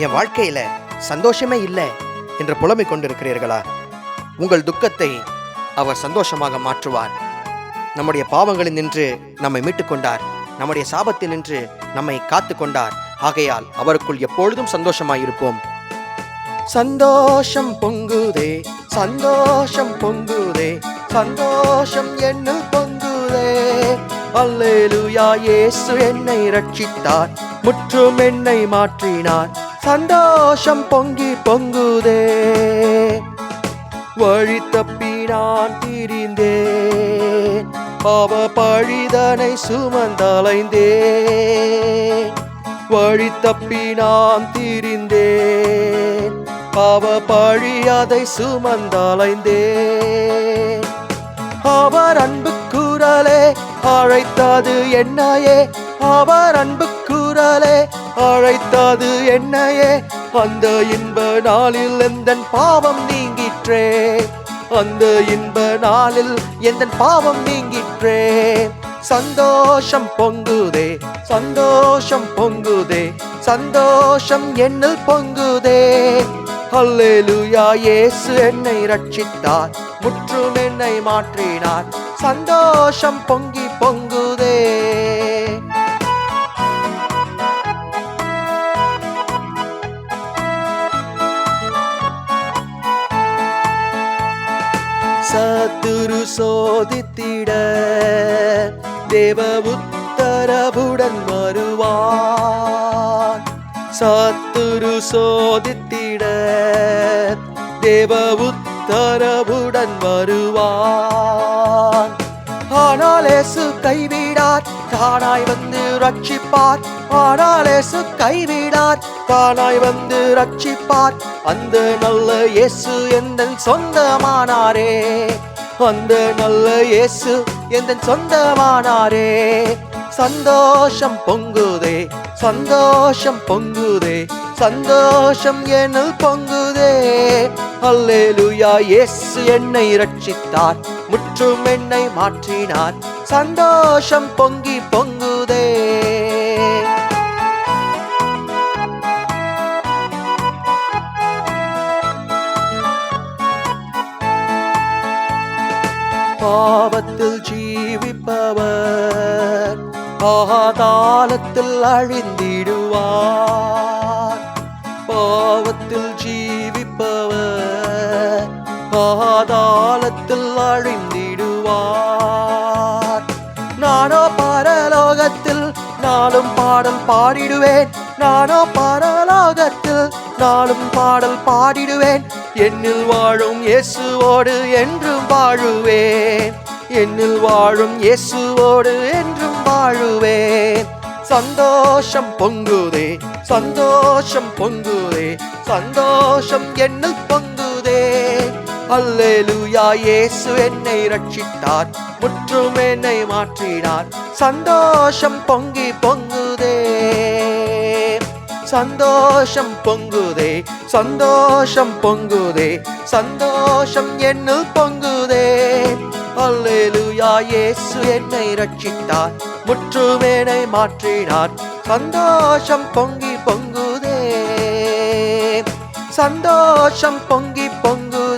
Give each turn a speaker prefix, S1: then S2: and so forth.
S1: என் வாழ்க்கையில சந்தோஷமே இல்லை என்று புலம்பிக் கொண்டிருக்கிறீர்களா? உங்கள் துக்கத்தை அவர் சந்தோஷமாக மாற்றுவார். நம்முடைய பாவங்களில் நின்று நம்மை மீட்டுக் கொண்டார். நம்முடைய சாபத்தில் நின்று நம்மை காத்து கொண்டார். ஆகையால் அவருக்குள் எப்பொழுதும் சந்தோஷமாயிருப்போம். சந்தோஷம் பொங்குதே, சந்தோஷம் பொங்குதே, சந்தோஷம் என்னில் பொங்குதே. அல்லேலூயா, இயேசு என்னை ரட்சித்தார், முற்றும் என்னை மாற்றினார். சந்தோஷம் பொங்கி பொங்குதே. வழி தப்பி நான் திரிந்தேன், பாவ பழிதனை சுமந்தலைந்தேன். வழி தப்பி நான் திரிந்தேன், பாவ பழி அதை சுமந்தலைந்தேன். அவர் அன்பு குரலே அழைத்தது என்னையே, அவர் அன்பு குரலே அழைத்தது என்னையே. அந்த இன்ப நாளில் எந்தன் பாவம் நீங்கிற்றே, அந்த இன்ப நாளில் எந்தன் பாவம் நீங்கிற்றே. சந்தோஷம் பொங்குதே, சந்தோஷம் பொங்குதே, சந்தோஷம் என்னில் பொங்குதே. அல்லேலூயா, இயேசு என்னை ரட்சித்தார், முற்றும் என்னை மாற்றினார். சந்தோஷம் பொங்கி பொங்குதே. சத்துரு சோதித்திட தேவ உத்தரவுடன் வருவான். சத்துரு சோதித்திட தேவ உத்தரவுடன் வருவான். ஆனால் இயேசு கைவிடார், தானாய் வந்து ரட்சிப்பார். ஆனால் இயேசு கைவிடார், தானாய் வந்து ரட்சிப்பார். அந்த நல்ல இயேசு எந்தன் சொந்தமானாரே, அந்த நல்ல இயேசு எந்தன் சொந்தமானாரே. சந்தோஷம் பொங்குதே, சந்தோஷம் பொங்குதே, சந்தோஷம் என்னில் பொங்குதே. அல்லேலூயா, இயேசு என்னை ரட்சித்தார், முற்றும் என்னை மாற்றினார். சந்தோஷம் பொங்கி பொங்குதே. பாவத்தில் ஜீவிப்பவர் பாதாளத்தில் அழிந்திடுவார். பாவத்தில் ஜீவிப்பவர் பாதாளத்தில் அழிந்திடுவார். நானோ பரலோகத்தில் நாளும் பாடல் பாடிடுவேன், நானோ பரலோகத்தில் நாளும் பாடல் பாடிடுவேன். என்னில் வாழும் இயேசுவோடு என்றும் வாழுவேன், என்னில் வாழும் இயேசுவோடு என்றும் வாழுவேன். சந்தோஷம் பொங்குதே, சந்தோஷம் பொங்குதே, சந்தோஷம் என்னில் பொங்குதே. அல்லேலூயா, இயேசு என்னை ரட்சித்தார், முற்றும் என்னை மாற்றினார். சந்தோஷம் பொங்கி பொங்குதே. சந்தோஷம் பொங்குதே, சந்தோஷம் பொங்குதே, சந்தோஷம் என்னில் பொங்குதே. அல்லேலூயா, இயேசு என்னை ரட்சித்தார், முற்றும் என்னை மாற்றினார். சந்தோஷம் பொங்கி பொங்குதே, சந்தோஷம் பொங்கி பொங்குதே.